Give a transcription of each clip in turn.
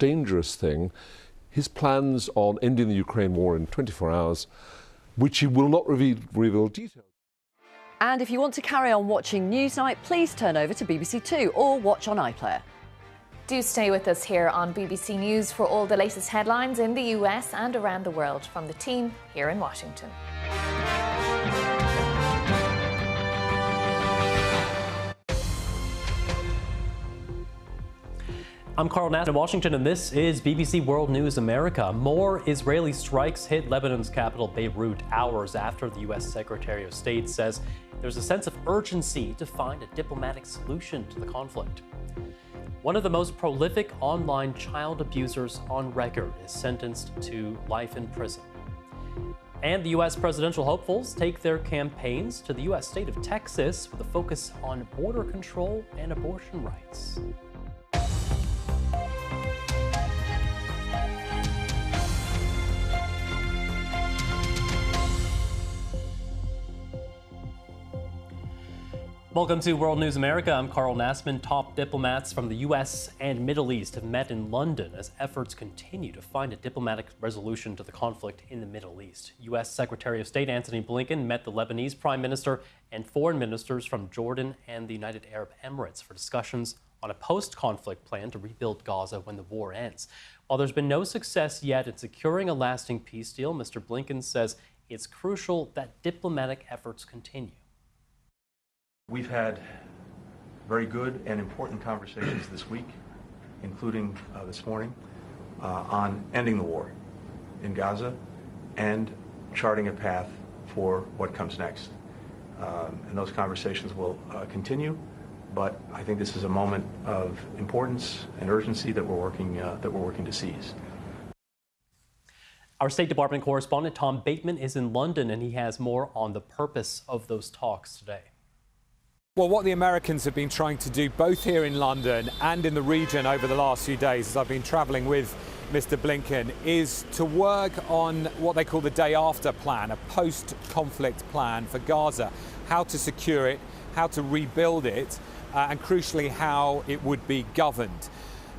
dangerous thing, his plans on ending the Ukraine war in 24 hours, which he will not reveal details. And if you want to carry on watching Newsnight, please turn over to BBC Two or watch on iPlayer. Do stay with us here on BBC News for all the latest headlines in the US and around the world from the team here in Washington. I'm Carl Nassif in Washington, and this is BBC World News America. More Israeli strikes hit Lebanon's capital, Beirut, hours after the U.S. Secretary of State says there's a sense of urgency to find a diplomatic solution to the conflict. One of the most prolific online child abusers on record is sentenced to life in prison. And the U.S. presidential hopefuls take their campaigns to the U.S. state of Texas with a focus on border control and abortion rights. Welcome to World News America. I'm Carl Nassif. Top diplomats from the U.S. and Middle East have met in London as efforts continue to find a diplomatic resolution to the conflict in the Middle East. U.S. Secretary of State Antony Blinken met the Lebanese Prime Minister and foreign ministers from Jordan and the United Arab Emirates for discussions on a post-conflict plan to rebuild Gaza when the war ends. While there's been no success yet in securing a lasting peace deal, Mr. Blinken says it's crucial that diplomatic efforts continue. We've had very good and important conversations this week, including this morning, on ending the war in Gaza and charting a path for what comes next. And those conversations will continue, but I think this is a moment of importance and urgency that we're working to seize. Our State Department correspondent Tom Bateman is in London, and he has more on the purpose of those talks today. Well, what the Americans have been trying to do both here in London and in the region over the last few days, as I've been travelling with Mr. Blinken, is to work on what they call the day after plan, a post-conflict plan for Gaza, how to secure it, how to rebuild it, and crucially how it would be governed.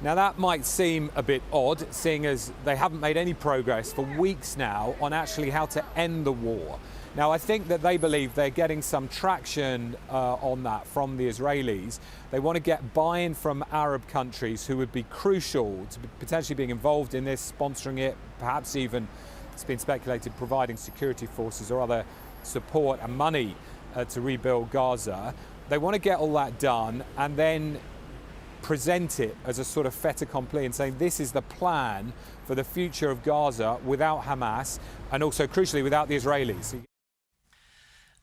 Now that might seem a bit odd, seeing as they haven't made any progress for weeks now on actually how to end the war. Now, I think that they believe they're getting some traction on that from the Israelis. They want to get buy-in from Arab countries who would be crucial to potentially being involved in this, sponsoring it, perhaps even, it's been speculated, providing security forces or other support and money to rebuild Gaza. They want to get all that done and then present it as a sort of fait accompli and saying this is the plan for the future of Gaza without Hamas and also, crucially, without the Israelis.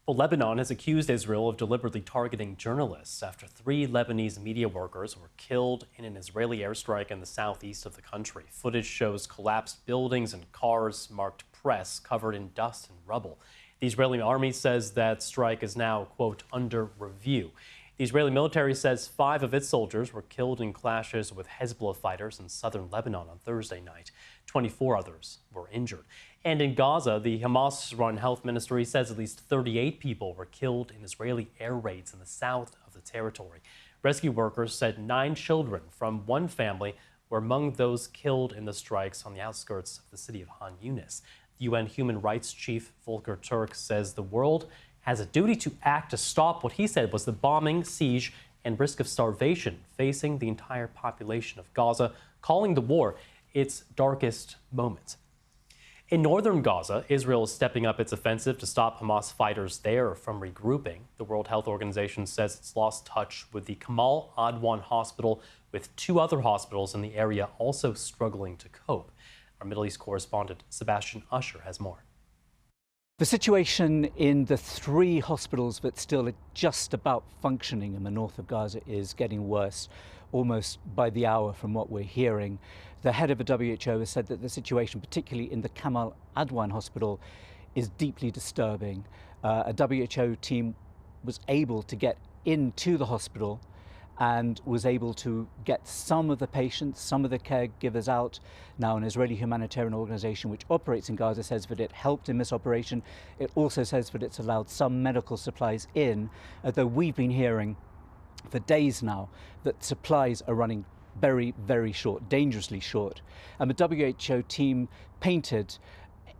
Well, Lebanon has accused Israel of deliberately targeting journalists after 3 Lebanese media workers were killed in an Israeli airstrike in the southeast of the country. Footage shows collapsed buildings and cars marked press covered in dust and rubble. The Israeli army says that strike is now, quote, under review. The Israeli military says 5 of its soldiers were killed in clashes with Hezbollah fighters in southern Lebanon on Thursday night. 24 others were injured. And in Gaza, the Hamas-run health ministry says at least 38 people were killed in Israeli air raids in the south of the territory. Rescue workers said 9 children from one family were among those killed in the strikes on the outskirts of the city of Han Yunis. The UN Human Rights Chief Volker Turk says the world has a duty to act to stop what he said was the bombing, siege, and risk of starvation facing the entire population of Gaza, calling the war its darkest moment. In northern Gaza, Israel is stepping up its offensive to stop Hamas fighters there from regrouping. The World Health Organization says it's lost touch with the Kamal Adwan Hospital, with 2 other hospitals in the area also struggling to cope. Our Middle East correspondent Sebastian Usher has more. The situation in the 3 hospitals that still are just about functioning in the north of Gaza is getting worse, almost by the hour from what we're hearing. The head of the WHO has said that the situation, particularly in the Kamal Adwan Hospital, is deeply disturbing. A WHO team was able to get into the hospital and was able to get some of the patients, some of the caregivers out. Now, an Israeli humanitarian organization which operates in Gaza says that it helped in this operation. It also says that it's allowed some medical supplies in, although we've been hearing for days now that supplies are running very, very short, dangerously short. And the WHO team painted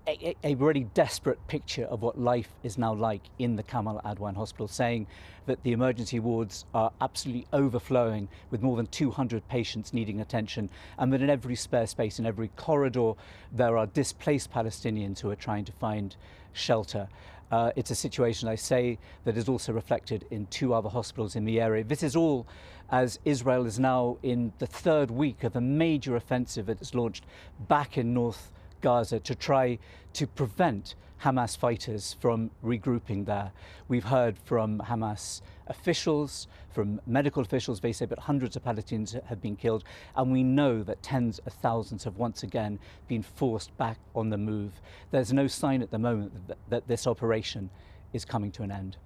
a really desperate picture of what life is now like in the Kamal Adwan Hospital, saying that the emergency wards are absolutely overflowing with more than 200 patients needing attention, and that in every spare space, in every corridor, there are displaced Palestinians who are trying to find shelter. It's a situation, I say, that is also reflected in 2 other hospitals in the area. This is all as Israel is now in the 3rd week of a major offensive that it's launched back in North Gaza to try to prevent Hamas fighters from regrouping there. We've heard from Hamas officials, from medical officials, they say that hundreds of Palestinians have been killed, and we know that tens of thousands have once again been forced back on the move. There's no sign at the moment that this operation is coming to an end.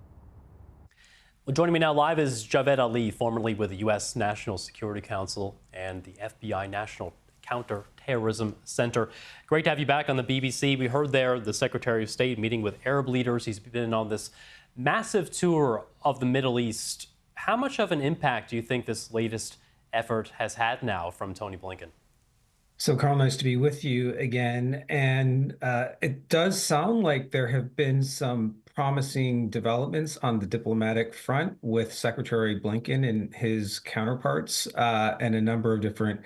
Well, joining me now live is Javed Ali, formerly with the U.S. National Security Council and the FBI National Counterterrorism Center. Great to have you back on the BBC. We heard there the Secretary of State meeting with Arab leaders. He's been on this massive tour of the Middle East. How much of an impact do you think this latest effort has had now from Tony Blinken? So, Carl, nice to be with you again. And it does sound like there have been some promising developments on the diplomatic front with Secretary Blinken and his counterparts in a number of different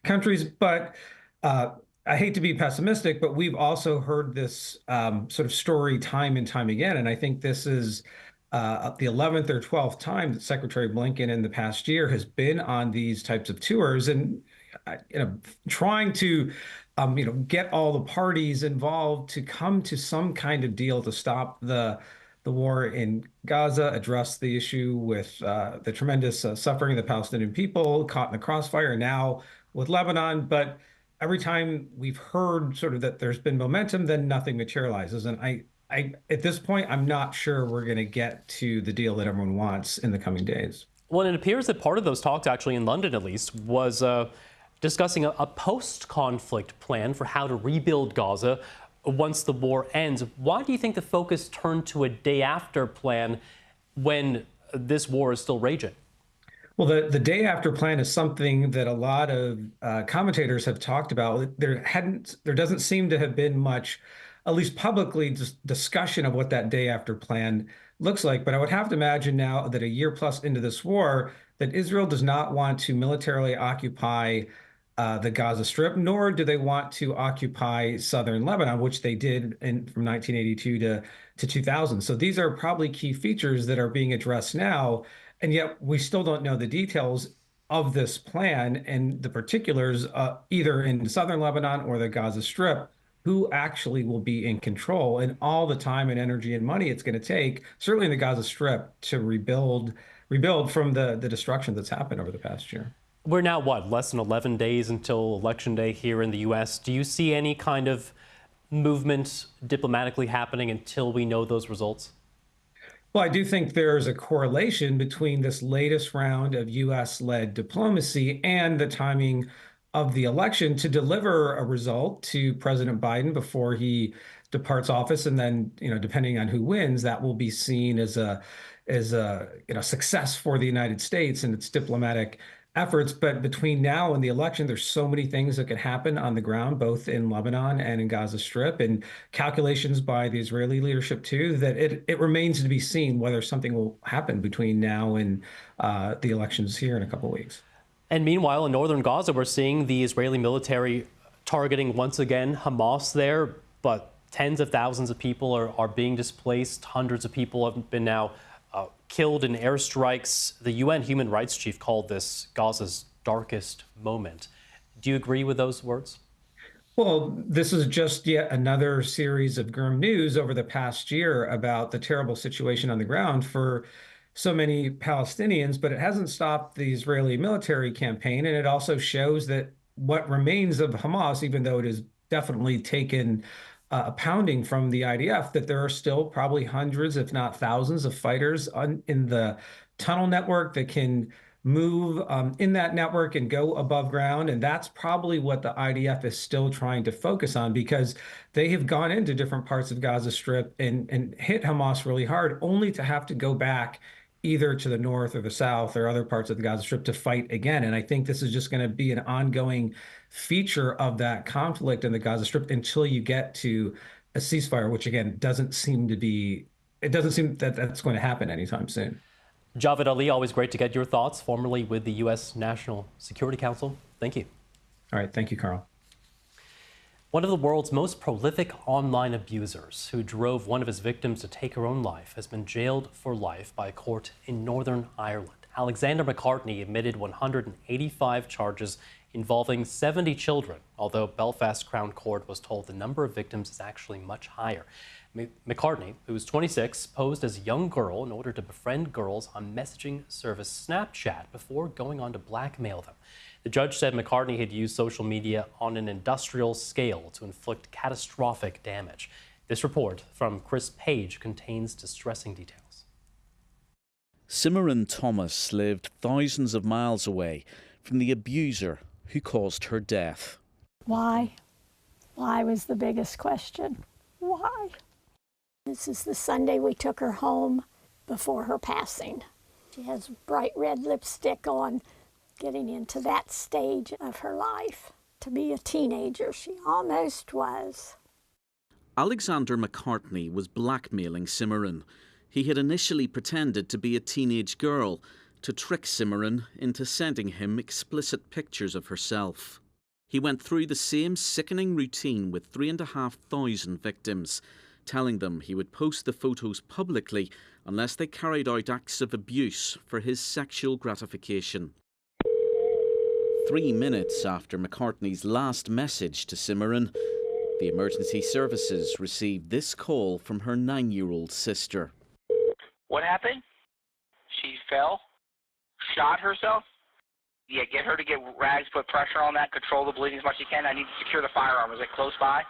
countries. But I hate to be pessimistic, but we've also heard this sort of story time and time again. And I think this is the 11th or 12th time that Secretary Blinken in the past year has been on these types of tours and trying to get all the parties involved to come to some kind of deal to stop the war in Gaza, address the issue with the tremendous suffering of the Palestinian people caught in the crossfire now with Lebanon. But every time we've heard sort of that there's been momentum, then nothing materializes. And I at this point, I'm not sure we're going to get to the deal that everyone wants in the coming days. Well, it appears that part of those talks, actually in London at least, was discussing a post-conflict plan for how to rebuild Gaza once the war ends. Why do you think the focus turned to a day-after plan when this war is still raging? Well, the day-after plan is something that a lot of commentators have talked about. There doesn't seem to have been much, at least publicly, discussion of what that day-after plan looks like. But I would have to imagine now that a year plus into this war, that Israel does not want to militarily occupy the Gaza Strip, nor do they want to occupy southern Lebanon, which they did from 1982 to 2000. So these are probably key features that are being addressed now, and yet we still don't know the details of this plan and the particulars, either in southern Lebanon or the Gaza Strip, who actually will be in control, and all the time and energy and money it's going to take, certainly in the Gaza Strip, to rebuild from the destruction that's happened over the past year. We're now, less than 11 days until Election Day here in the U.S. Do you see any kind of movement diplomatically happening until we know those results? Well, I do think there's a correlation between this latest round of U.S.-led diplomacy and the timing of the election to deliver a result to President Biden before he departs office. And then, depending on who wins, that will be seen as a success for the United States and its diplomatic efforts. But between now and the election, there's so many things that could happen on the ground, both in Lebanon and in Gaza Strip, and calculations by the Israeli leadership too, that it remains to be seen whether something will happen between now and the elections here in a couple of weeks. And meanwhile, in northern Gaza, we're seeing the Israeli military targeting once again Hamas there, but tens of thousands of people are being displaced. Hundreds of people have been now killed in airstrikes. The UN human rights chief called this Gaza's darkest moment. Do you agree with those words? Well, this is just yet another series of grim news over the past year about the terrible situation on the ground for so many Palestinians, but it hasn't stopped the Israeli military campaign. And it also shows that what remains of Hamas, even though it has definitely taken a pounding from the IDF, that there are still probably hundreds, if not thousands, of fighters in the tunnel network that can move in that network and go above ground. And that's probably what the IDF is still trying to focus on, because they have gone into different parts of Gaza Strip and hit Hamas really hard, only to have to go back either to the north or the south or other parts of the Gaza Strip to fight again. And I think this is just going to be an ongoing feature of that conflict in the Gaza Strip until you get to a ceasefire, which again it doesn't seem that that's going to happen anytime soon. Javed Ali, always great to get your thoughts, formerly with the U.S. National Security Council. Thank you. All right. Thank you, Carl. One of the world's most prolific online abusers who drove one of his victims to take her own life has been jailed for life by a court in Northern Ireland. Alexander McCartney admitted 185 charges involving 70 children, although Belfast Crown Court was told the number of victims is actually much higher. McCartney, who was 26, posed as a young girl in order to befriend girls on messaging service Snapchat before going on to blackmail them. The judge said McCartney had used social media on an industrial scale to inflict catastrophic damage. This report from Chris Page contains distressing details. Simran Thomas lived thousands of miles away from the abuser who caused her death. Why? Why was the biggest question. Why? This is the Sunday we took her home before her passing. She has bright red lipstick on, getting into that stage of her life. To be a teenager, she almost was. Alexander McCartney was blackmailing Simran. He had initially pretended to be a teenage girl to trick Simran into sending him explicit pictures of herself. He went through the same sickening routine with 3,500 victims, telling them he would post the photos publicly unless they carried out acts of abuse for his sexual gratification. 3 minutes after McCartney's last message to Simran, the emergency services received this call from her 9-year-old sister. What happened? She fell? Shot herself? Yeah, get her to get rags, put pressure on that, control the bleeding as much as you can. I need to secure the firearm. Is it close by?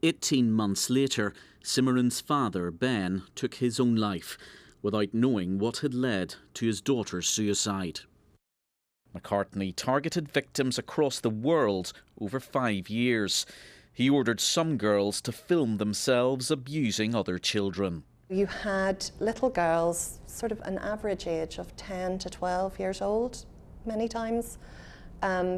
18 months later, Simran's father, Ben, took his own life without knowing what had led to his daughter's suicide. McCartney targeted victims across the world over 5 years. He ordered some girls to film themselves abusing other children. You had little girls, sort of an average age of 10 to 12 years old, many times,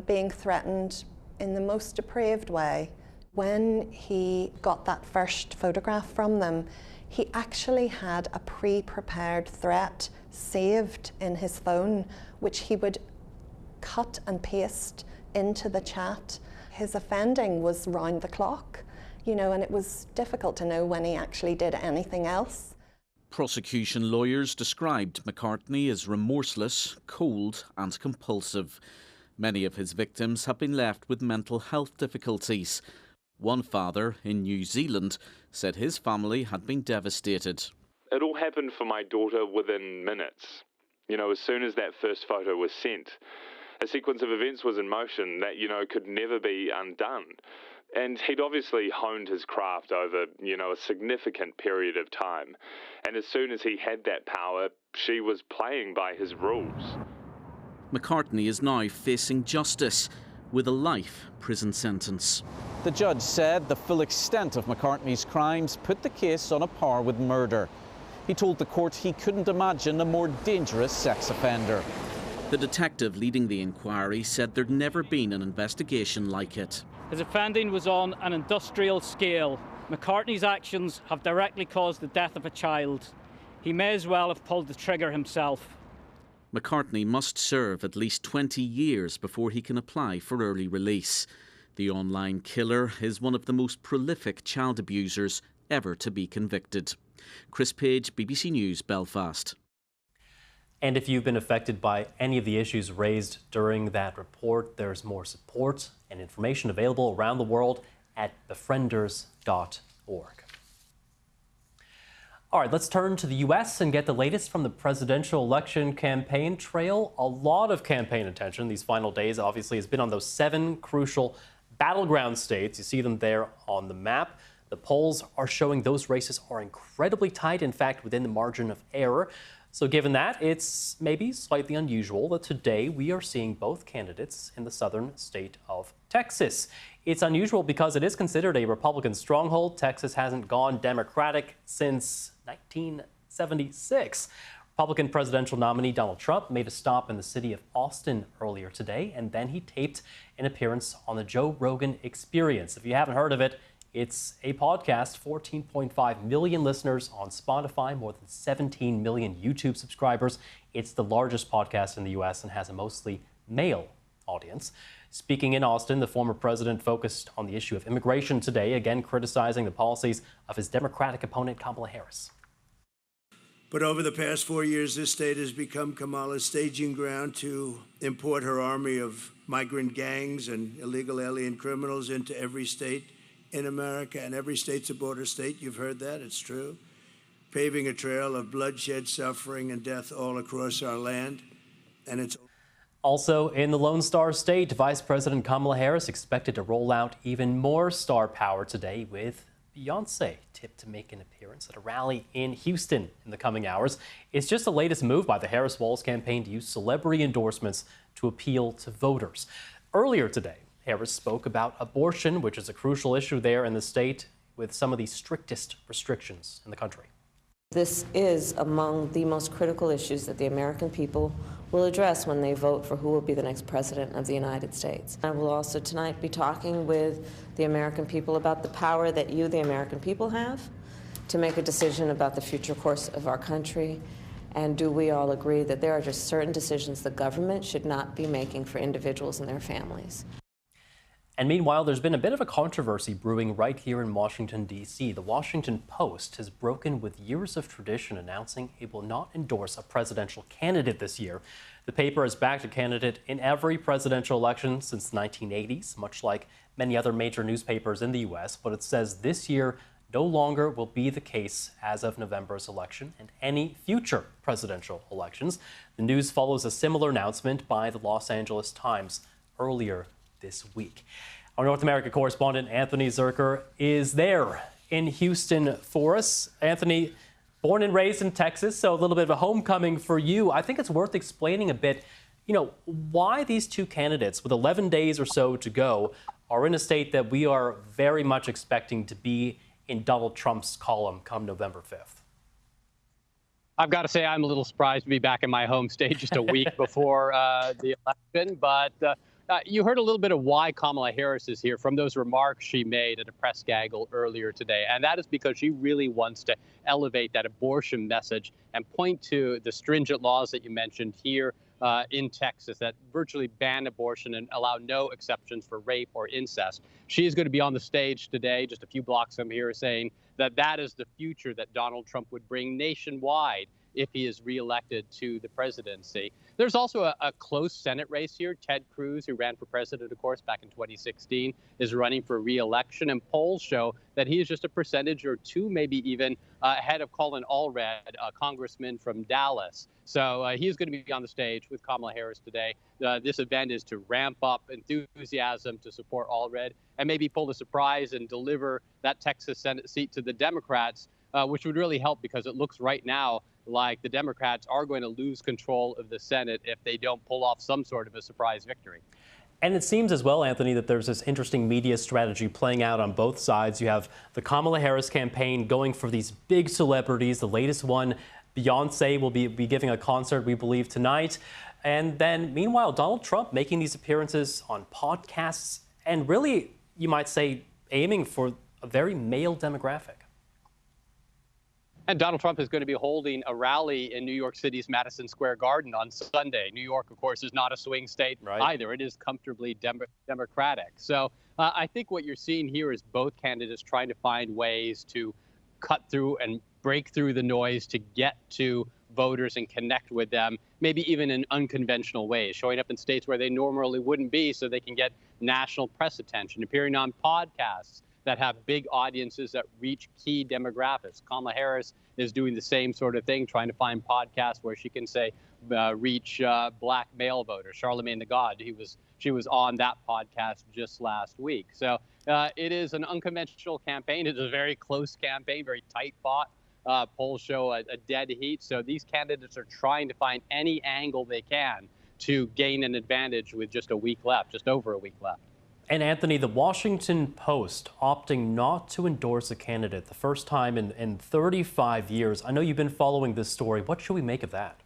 being threatened in the most depraved way. When he got that first photograph from them, he actually had a pre-prepared threat saved in his phone, which he would cut and paste into the chat. His offending was round the clock, you know, and it was difficult to know when he actually did anything else. Prosecution lawyers described McCartney as remorseless, cold and compulsive. Many of his victims have been left with mental health difficulties. One father in New Zealand said his family had been devastated. It all happened for my daughter within minutes. You know, as soon as that first photo was sent, a sequence of events was in motion that, you know, could never be undone. And he'd obviously honed his craft over, you know, a significant period of time. And as soon as he had that power, she was playing by his rules. McCartney is now facing justice with a life prison sentence. The judge said the full extent of McCartney's crimes put the case on a par with murder. He told the court he couldn't imagine a more dangerous sex offender. The detective leading the inquiry said there'd never been an investigation like it. His offending was on an industrial scale. McCartney's actions have directly caused the death of a child. He may as well have pulled the trigger himself. McCartney must serve at least 20 years before he can apply for early release. The online killer is one of the most prolific child abusers ever to be convicted. Chris Page, BBC News, Belfast. And if you've been affected by any of the issues raised during that report, there's more support and information available around the world at befrienders.org. All right, let's turn to the U.S. and get the latest from the presidential election campaign trail. A lot of campaign attention these final days, obviously, has been on those 7 crucial battleground states. You see them there on the map. The polls are showing those races are incredibly tight, in fact, within the margin of error. So given that, it's maybe slightly unusual that today we are seeing both candidates in the southern state of Texas. It's unusual because it is considered a Republican stronghold. Texas hasn't gone Democratic since 1976. Republican presidential nominee Donald Trump made a stop in the city of Austin earlier today, and then he taped an appearance on the Joe Rogan Experience. If you haven't heard of it, it's a podcast, 14.5 million listeners on Spotify, more than 17 million YouTube subscribers. It's the largest podcast in the U.S. and has a mostly male audience. Speaking in Austin, the former president focused on the issue of immigration today, again criticizing the policies of his Democratic opponent, Kamala Harris. But over the past 4 years, this state has become Kamala's staging ground to import her army of migrant gangs and illegal alien criminals into every state in America, and every state's a border state. You've heard that, it's true. Paving a trail of bloodshed, suffering, and death all across our land. And it's also in the Lone Star State, Vice President Kamala Harris expected to roll out even more star power today, with Beyonce tipped to make an appearance at a rally in Houston in the coming hours. It's just the latest move by the Harris-Walz campaign to use celebrity endorsements to appeal to voters. Earlier today, Harris spoke about abortion, which is a crucial issue there in the state, with some of the strictest restrictions in the country. This is among the most critical issues that the American people will address when they vote for who will be the next president of the United States. I will also tonight be talking with the American people about the power that you, the American people, have to make a decision about the future course of our country. And do we all agree that there are just certain decisions the government should not be making for individuals and their families? And meanwhile, there's been a bit of a controversy brewing right here in Washington, D.C. The Washington Post has broken with years of tradition, announcing it will not endorse a presidential candidate this year. The paper has backed a candidate in every presidential election since the 1980s, much like many other major newspapers in the U.S., but it says this year no longer will be the case as of November's election and any future presidential elections. The news follows a similar announcement by the Los Angeles Times earlier this week. Our North America correspondent Anthony Zerker is there in Houston for us. Anthony, born and raised in Texas, so a little bit of a homecoming for you. I think it's worth explaining a bit, why these two candidates with 11 days or so to go are in a state that we are very much expecting to be in Donald Trump's column come November 5th. I've got to say I'm a little surprised to be back in my home state just a week before the election, but you heard a little bit of why Kamala Harris is here from those remarks she made at a press gaggle earlier today. And that is because she really wants to elevate that abortion message and point to the stringent laws that you mentioned here in Texas that virtually ban abortion and allow no exceptions for rape or incest. She is going to be on the stage today, just a few blocks from here, saying that that is the future that Donald Trump would bring nationwide if he is reelected to the presidency. There's also a close Senate race here. Ted Cruz, who ran for president, of course, back in 2016, is running for re-election, and polls show that he is just a percentage or two, maybe even ahead of Colin Allred, a congressman from Dallas. So he's going to be on the stage with Kamala Harris today. This event is to ramp up enthusiasm to support Allred and maybe pull the surprise and deliver that Texas Senate seat to the Democrats, which would really help because it looks right now like the Democrats are going to lose control of the Senate if they don't pull off some sort of a surprise victory. And it seems as well, Anthony, that there's this interesting media strategy playing out on both sides. You have the Kamala Harris campaign going for these big celebrities. The latest one, Beyonce, will be giving a concert, we believe, tonight. And then, meanwhile, Donald Trump making these appearances on podcasts and really, you might say, aiming for a very male demographic. And Donald Trump is going to be holding a rally in New York City's Madison Square Garden on Sunday. New York, of course, is not a swing state either. It is comfortably Democratic. So I think what you're seeing here is both candidates trying to find ways to cut through and break through the noise to get to voters and connect with them, maybe even in unconventional ways, showing up in states where they normally wouldn't be so they can get national press attention, appearing on podcasts that have big audiences that reach key demographics. Kamala Harris is doing the same sort of thing, trying to find podcasts where she can say reach black male voters. Charlamagne the God, she was on that podcast just last week. So it is an unconventional campaign. It is a very close campaign, very tight fought. Polls show a dead heat. So these candidates are trying to find any angle they can to gain an advantage with just a week left, just over a week left. And Anthony, the Washington Post opting not to endorse a candidate, the first time in 35 years. I know you've been following this story. What should we make of that?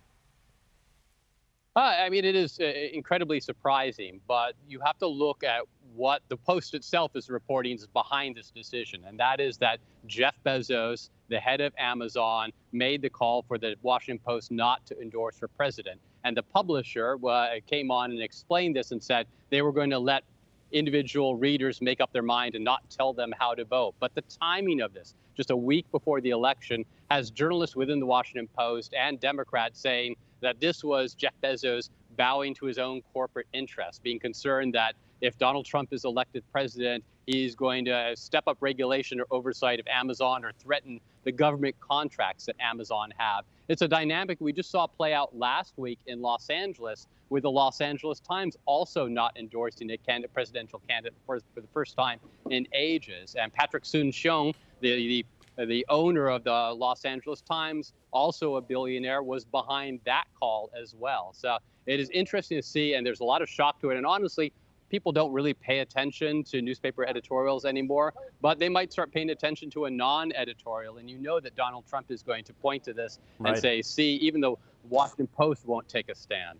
I mean, it is incredibly surprising, but you have to look at what the Post itself is reporting is behind this decision. And that is that Jeff Bezos, the head of Amazon, made the call for the Washington Post not to endorse for president. And the publisher came on and explained this and said they were going to let individual readers make up their mind and not tell them how to vote. But the timing of this, just a week before the election, has journalists within the Washington Post and Democrats saying that this was Jeff Bezos bowing to his own corporate interests, being concerned that if Donald Trump is elected president, he's going to step up regulation or oversight of Amazon or threaten the government contracts that Amazon have. It's a dynamic we just saw play out last week in Los Angeles, with the Los Angeles Times also not endorsing a presidential candidate for the first time in ages. And Patrick Soon-Shiong, the owner of the Los Angeles Times, also a billionaire, was behind that call as well. So it is interesting to see, and there's a lot of shock to it. And honestly, people don't really pay attention to newspaper editorials anymore, but they might start paying attention to a non-editorial. And you know that Donald Trump is going to point to this and say, see, even the Washington Post won't take a stand.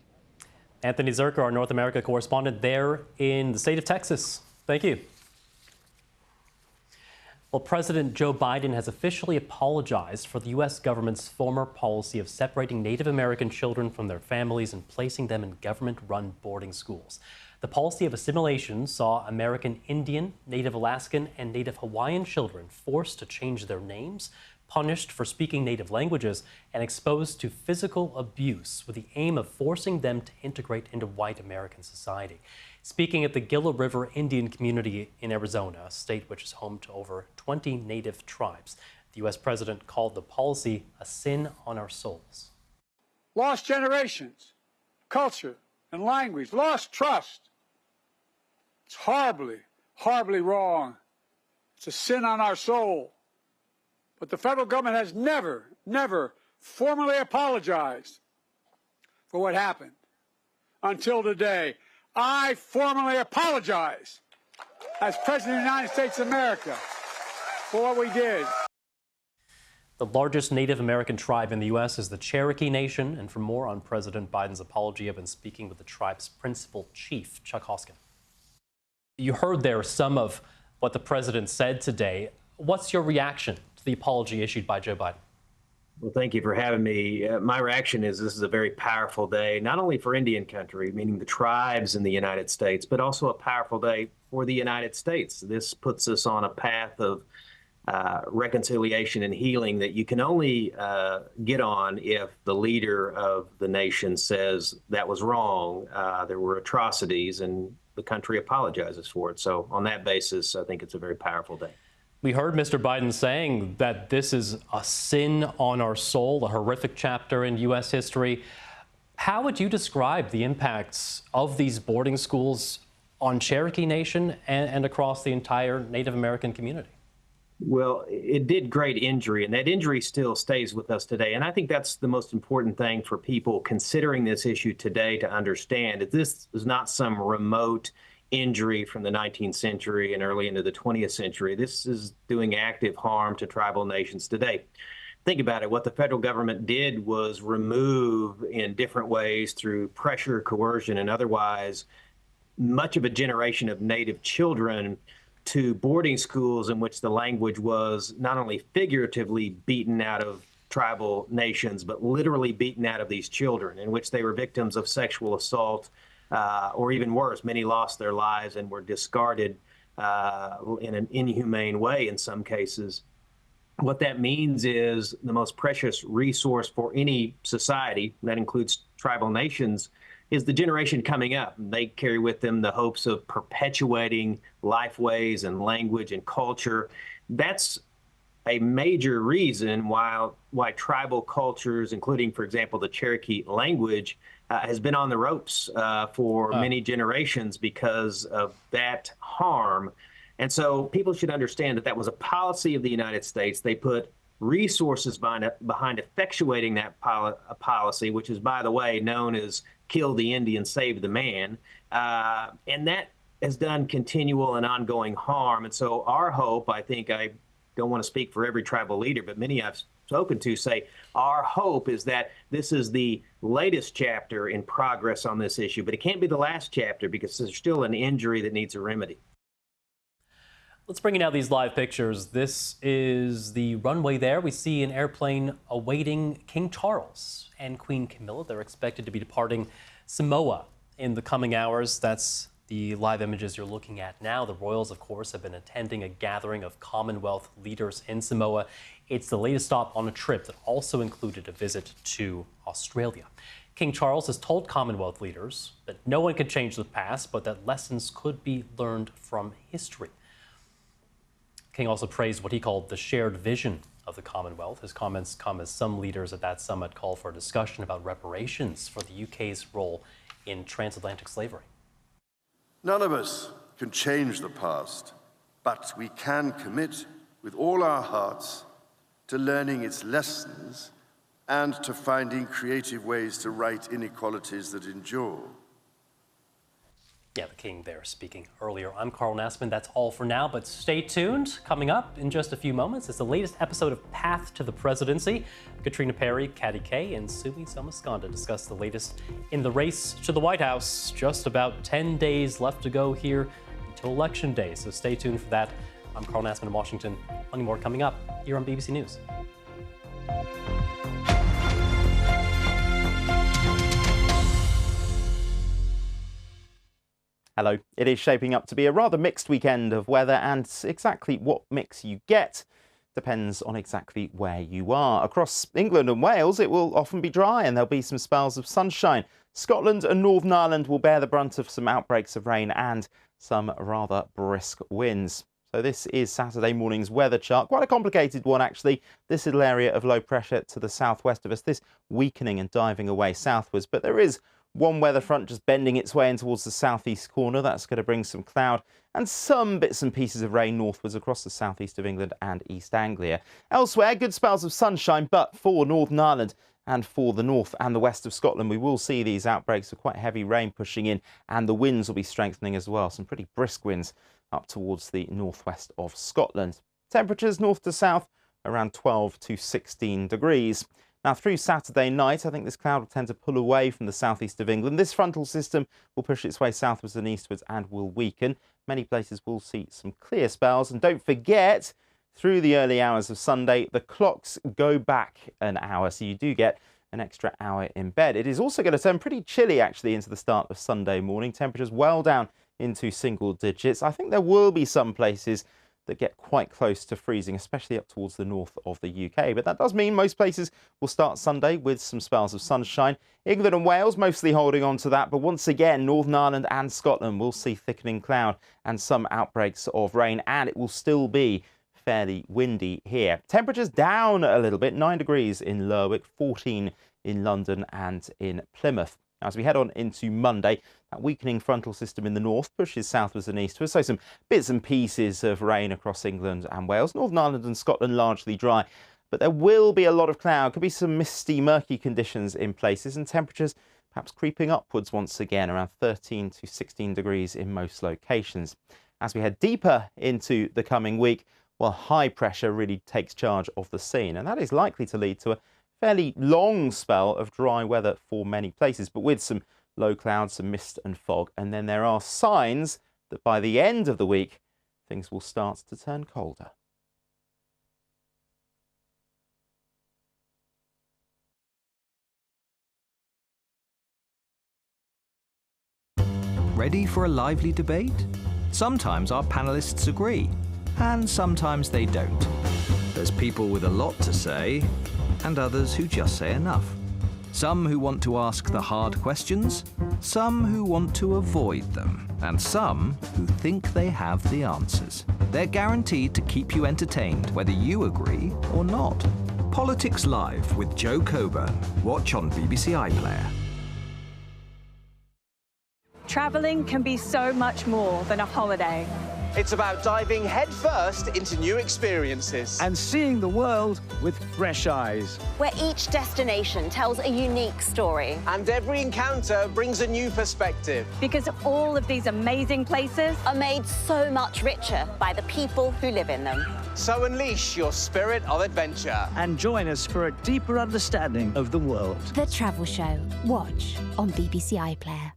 Anthony Zerker, our North America correspondent there in the state of Texas. Thank you. Well, President Joe Biden has officially apologized for the U.S. government's former policy of separating Native American children from their families and placing them in government-run boarding schools. The policy of assimilation saw American Indian, Native Alaskan, and Native Hawaiian children forced to change their names, punished for speaking native languages, and exposed to physical abuse with the aim of forcing them to integrate into white American society. Speaking at the Gila River Indian community in Arizona, a state which is home to over 20 native tribes, the U.S. president called the policy a sin on our souls. Lost generations, culture and language, lost trust. It's horribly, horribly wrong. It's a sin on our soul. But the federal government has never formally apologized for what happened until today. I formally apologize as President of the United States of America for what we did. The largest Native American tribe in the U.S. is the Cherokee Nation. And for more on President Biden's apology, I've been speaking with the tribe's principal chief, Chuck Hoskin. You heard there some of what the president said today. What's your reaction to the apology issued by Joe Biden? Well, thank you for having me. My reaction is this is a very powerful day, not only for Indian country, meaning the tribes in the United States, but also a powerful day for the United States. This puts us on a path of reconciliation and healing that you can only get on if the leader of the nation says that was wrong, there were atrocities, and the country apologizes for it. So on that basis, I think it's a very powerful day. We heard Mr. Biden saying that this is a sin on our soul, a horrific chapter in U.S. history. How would you describe the impacts of these boarding schools on Cherokee Nation and across the entire Native American community? Well, it did great injury, and that injury still stays with us today. And I think that's the most important thing for people considering this issue today to understand. That this is not some remote injury from the 19th century and early into the 20th century. This is doing active harm to tribal nations today. Think about it. What the federal government did was remove in different ways through pressure, coercion, and otherwise much of a generation of Native children to boarding schools in which the language was not only figuratively beaten out of tribal nations, but literally beaten out of these children, in which they were victims of sexual assault, or even worse, many lost their lives and were discarded in an inhumane way in some cases. What that means is the most precious resource for any society, that includes tribal nations, is the generation coming up. They carry with them the hopes of perpetuating lifeways and language and culture. That's a major reason why tribal cultures, including, for example, the Cherokee language, has been on the ropes for many generations because of that harm. And so people should understand that that was a policy of the United States. They put resources behind effectuating that policy, which is, by the way, known as kill the Indian, save the man. And that has done continual and ongoing harm. And so our hope, I think, I don't want to speak for every tribal leader, but many I've spoken to say our hope is that this is the latest chapter in progress on this issue, but it can't be the last chapter because there's still an injury that needs a remedy. Let's bring in now these live pictures. This is the runway there. We see an airplane awaiting King Charles and Queen Camilla. They're expected to be departing Samoa in the coming hours. That's the live images you're looking at now. The royals, of course, have been attending a gathering of Commonwealth leaders in Samoa. It's the latest stop on a trip that also included a visit to Australia. King Charles has told Commonwealth leaders that no one can change the past, but that lessons could be learned from history. King also praised what he called the shared vision of the Commonwealth. His comments come as some leaders at that summit call for a discussion about reparations for the UK's role in transatlantic slavery. None of us can change the past, but we can commit with all our hearts to learning its lessons and to finding creative ways to right inequalities that endure. Yeah, the King there speaking earlier. I'm Carl Nassman. That's all for now, but stay tuned. Coming up in just a few moments is the latest episode of Path to the Presidency. Katrina Perry, Katty Kay, and Sumi Somasconda discuss the latest in the race to the White House. Just about 10 days left to go here until Election Day, so stay tuned for that. I'm Carl Nassman in Washington. Plenty more coming up here on BBC News. Hello. It is shaping up to be a rather mixed weekend of weather, and exactly what mix you get depends on exactly where you are. Across England and Wales, it will often be dry and there'll be some spells of sunshine. Scotland and Northern Ireland will bear the brunt of some outbreaks of rain and some rather brisk winds. So this is Saturday morning's weather chart. Quite a complicated one, actually. This little area of low pressure to the southwest of us, this weakening and diving away southwards. But there is one weather front just bending its way in towards the southeast corner. That's going to bring some cloud and some bits and pieces of rain northwards across the southeast of England and East Anglia. Elsewhere, good spells of sunshine, but for Northern Ireland and for the north and the west of Scotland, we will see these outbreaks of quite heavy rain pushing in, and the winds will be strengthening as well. Some pretty brisk winds up towards the northwest of Scotland. Temperatures north to south around 12 to 16 degrees. Now, through Saturday night, I think this cloud will tend to pull away from the southeast of England. This frontal system will push its way southwards and eastwards and will weaken. Many places will see some clear spells. And don't forget, through the early hours of Sunday, the clocks go back an hour, so you do get an extra hour in bed. It is also going to turn pretty chilly, actually, into the start of Sunday morning. Temperatures well down into single digits. I think there will be some places that get quite close to freezing, especially up towards the north of the UK. But that does mean most places will start Sunday with some spells of sunshine. England and Wales mostly holding on to that, but once again, Northern Ireland and Scotland will see thickening cloud and some outbreaks of rain, and it will still be fairly windy here. Temperatures down a little bit, 9 degrees in Lerwick, 14 in London and in Plymouth. As we head on into Monday, that weakening frontal system in the north pushes southwards and eastwards, so some bits and pieces of rain across England and Wales. Northern Ireland and Scotland largely dry, but there will be a lot of cloud. Could be some misty, murky conditions in places, and temperatures perhaps creeping upwards once again, around 13 to 16 degrees in most locations. As we head deeper into the coming week, well, high pressure really takes charge of the scene, and that is likely to lead to a fairly long spell of dry weather for many places, but with some low clouds, some mist and fog. And then there are signs that by the end of the week, things will start to turn colder. Ready for a lively debate? Sometimes our panelists agree, and sometimes they don't. There's people with a lot to say, and others who just say enough. Some who want to ask the hard questions, some who want to avoid them, and some who think they have the answers. They're guaranteed to keep you entertained, whether you agree or not. Politics Live with Joe Coburn. Watch on BBC iPlayer. Travelling can be so much more than a holiday. It's about diving headfirst into new experiences. And seeing the world with fresh eyes. Where each destination tells a unique story. And every encounter brings a new perspective. Because all of these amazing places are made so much richer by the people who live in them. So unleash your spirit of adventure. And join us for a deeper understanding of the world. The Travel Show. Watch on BBC iPlayer.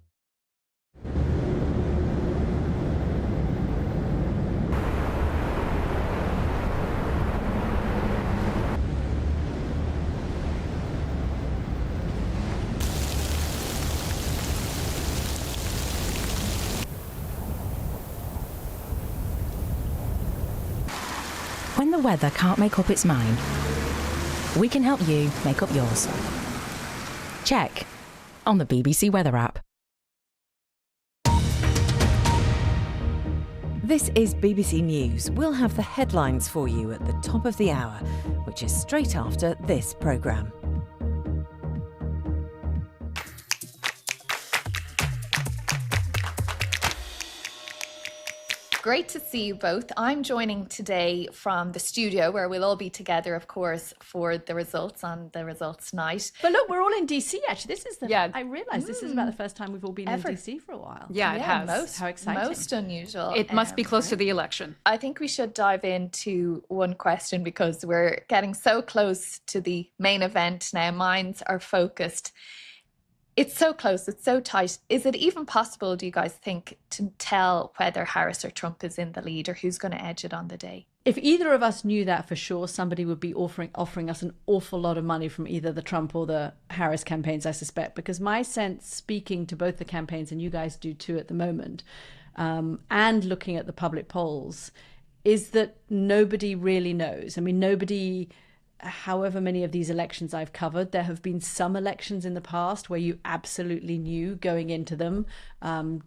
When the weather can't make up its mind, we can help you make up yours. Check on the BBC Weather app. This is BBC News. We'll have the headlines for you at the top of the hour, which is straight after this programme. Great to see you both. I'm joining today from the studio where we'll all be together, of course, for the results on the results night. But look, we're all in DC actually. This is the I realised this is about the Mm. first time we've all been Ever. in DC for a while. Yeah, it has. Most, how exciting. Most unusual. It must be close right? to the election. I think we should dive into one question because we're getting so close to the main event now. Minds are focused. It's so close, it's so tight. Is it even possible, do you guys think, to tell whether Harris or Trump is in the lead or who's going to edge it on the day? If either of us knew that for sure, somebody would be offering us an awful lot of money from either the Trump or the Harris campaigns, I suspect, because my sense, speaking to both the campaigns, and you guys do too at the moment, and looking at the public polls, is that nobody really knows. I mean, nobody... However many of these elections I've covered, there have been some elections in the past where you absolutely knew going into them.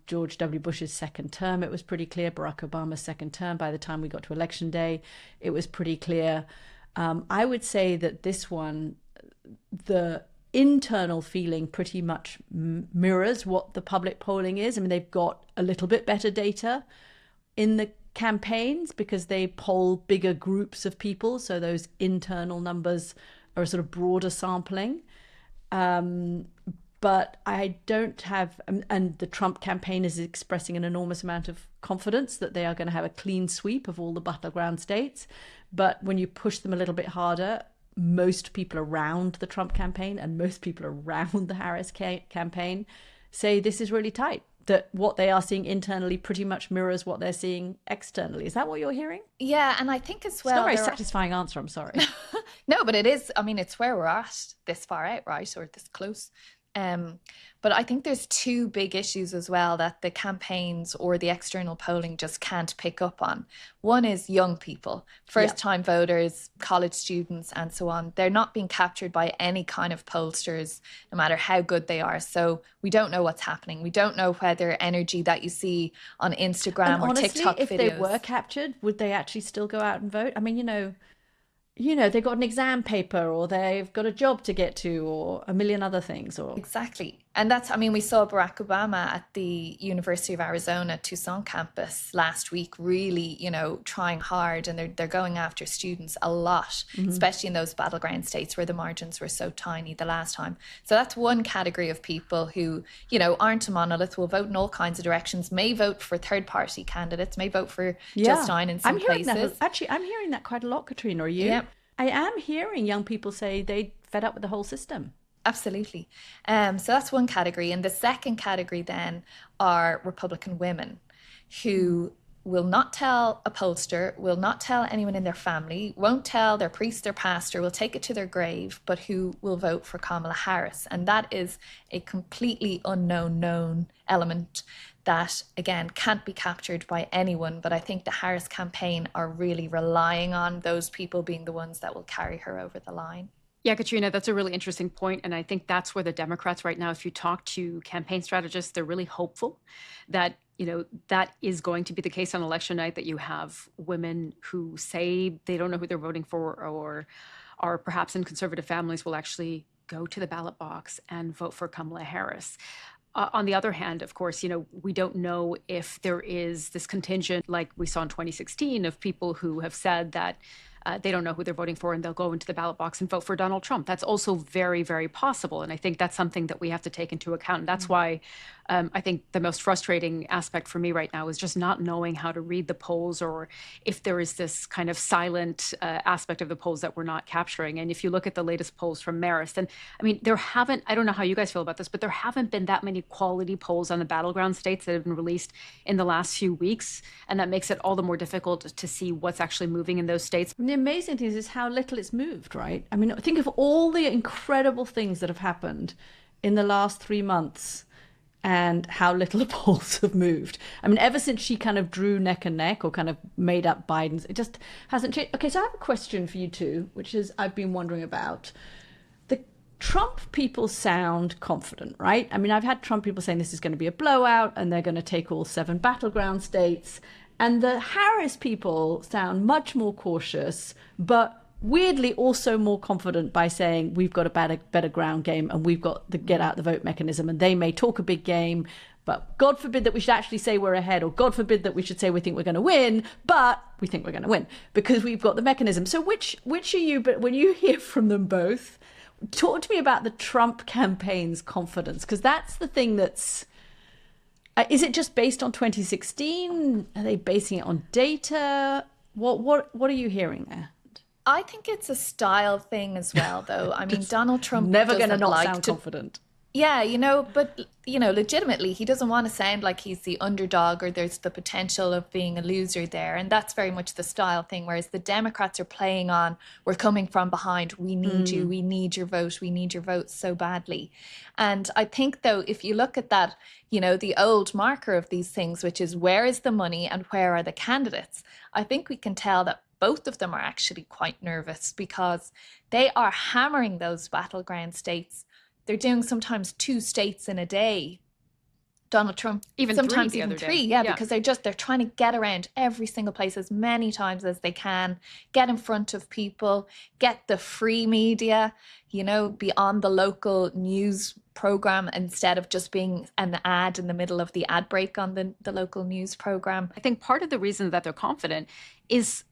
George W. Bush's second term, it was pretty clear. Barack Obama's second term, by the time we got to election day, it was pretty clear. I would say that this one, the internal feeling pretty much mirrors what the public polling is. I mean, they've got a little bit better data in the campaigns because they poll bigger groups of people, so those internal numbers are a sort of broader sampling. But I don't have, and the Trump campaign is expressing an enormous amount of confidence that they are going to have a clean sweep of all the battleground states. But when you push them a little bit harder, most people around the Trump campaign and most people around the Harris campaign say this is really tight. That what they are seeing internally pretty much mirrors what they're seeing externally. Is that what you're hearing? Yeah, and I think as well... It's not a very satisfying answer, I'm sorry. No, but it is. I mean, it's where we're at this far out, right? Or this close. But I think there's two big issues as well that the campaigns or the external polling just can't pick up on. One is young people, first-time voters, college students, and so on. They're not being captured by any kind of pollsters, no matter how good they are. So we don't know what's happening. We don't know whether energy that you see on Instagram And or honestly, TikTok if videos... they were captured, would they actually still go out and vote? I mean, you know, they've got an exam paper or they've got a job to get to or a million other things. Or Exactly. And that's, I mean, we saw Barack Obama at the University of Arizona Tucson campus last week, really, trying hard, and they're going after students a lot, especially in those battleground states where the margins were so tiny the last time. So that's one category of people who, aren't a monolith, will vote in all kinds of directions, may vote for third-party candidates, may vote for Justine in some places. I'm hearing that quite a lot, Katrina, are you? Yeah. I am hearing young people say they fed up with the whole system. Absolutely. So that's one category. And the second category then are Republican women who will not tell a pollster, will not tell anyone in their family, won't tell their priest, their pastor, will take it to their grave, but who will vote for Kamala Harris. And that is a completely known element that, again, can't be captured by anyone. But I think the Harris campaign are really relying on those people being the ones that will carry her over the line. Yeah, Katrina, that's a really interesting point. And I think that's where the Democrats right now, if you talk to campaign strategists, they're really hopeful that, that is going to be the case on election night, that you have women who say they don't know who they're voting for or are perhaps in conservative families will actually go to the ballot box and vote for Kamala Harris. On the other hand, of course, we don't know if there is this contingent like we saw in 2016 of people who have said that they don't know who they're voting for and they'll go into the ballot box and vote for Donald Trump. That's also very, very possible. And I think that's something that we have to take into account. And that's why I think the most frustrating aspect for me right now is just not knowing how to read the polls, or if there is this kind of silent aspect of the polls that we're not capturing. And if you look at the latest polls from Marist, and I mean, I don't know how you guys feel about this, but there haven't been that many quality polls on the battleground states that have been released in the last few weeks. And that makes it all the more difficult to see what's actually moving in those states. And the amazing thing is how little it's moved, right? I mean, think of all the incredible things that have happened in the last 3 months and how little the polls have moved. I mean, ever since she kind of drew neck and neck or kind of made up Biden's, it just hasn't changed. Okay, so I have a question for you two, which is I've been wondering about. The Trump people sound confident, right? I mean, I've had Trump people saying this is going to be a blowout and they're going to take all 7 battleground states. And the Harris people sound much more cautious, but weirdly also more confident by saying we've got a better ground game and we've got the get out the vote mechanism, and they may talk a big game, but God forbid that we should actually say we're ahead, or God forbid that we should say we think we're going to win, but we think we're going to win because we've got the mechanism. So which are you, but when you hear from them both, talk to me about the Trump campaign's confidence, because that's the thing that's, is it just based on 2016? Are they basing it on data? What are you hearing there? I think it's a style thing as well, though. I mean, Donald Trump never going to not like sound confident. Yeah, but, legitimately, he doesn't want to sound like he's the underdog or there's the potential of being a loser there. And that's very much the style thing, whereas the Democrats are playing on, we're coming from behind, we need you, we need your vote, we need your vote so badly. And I think, though, if you look at that, the old marker of these things, which is where is the money and where are the candidates, I think we can tell that both of them are actually quite nervous because they are hammering those battleground states. They're doing sometimes 2 states in a day. Donald Trump, even sometimes 3 even 3, because they're trying to get around every single place as many times as they can, get in front of people, get the free media, be on the local news program instead of just being an ad in the middle of the ad break on the local news program. I think part of the reason that they're confident is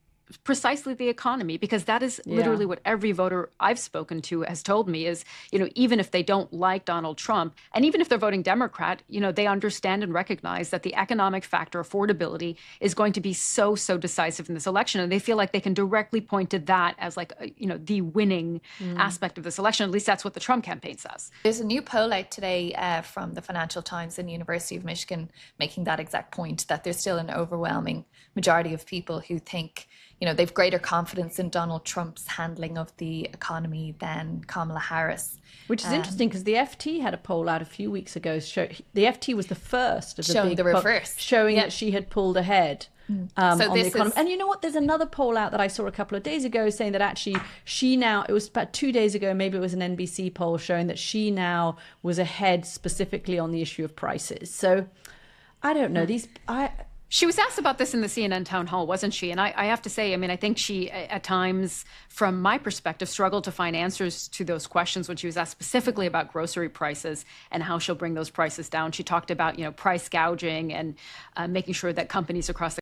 precisely the economy, because that is literally what every voter I've spoken to has told me is, even if they don't like Donald Trump, and even if they're voting Democrat, they understand and recognize that the economic factor, affordability, is going to be so decisive in this election. And they feel like they can directly point to that as the winning aspect of this election. At least that's what the Trump campaign says. There's a new poll out today from the Financial Times and University of Michigan making that exact point, that there's still an overwhelming majority of people who think they've greater confidence in Donald Trump's handling of the economy than Kamala Harris. Which is interesting because the FT had a poll out a few weeks ago. The FT was the first of the showing big the reverse, showing that she had pulled ahead on the economy. And you know what? There's another poll out that I saw a couple of days ago saying that actually it was about 2 days ago, maybe it was an NBC poll showing that she now was ahead specifically on the issue of prices. So I don't know. She was asked about this in the CNN town hall, wasn't she? And I have to say, I think she, at times, from my perspective, struggled to find answers to those questions when she was asked specifically about grocery prices and how she'll bring those prices down. She talked about, price gouging and making sure that companies across the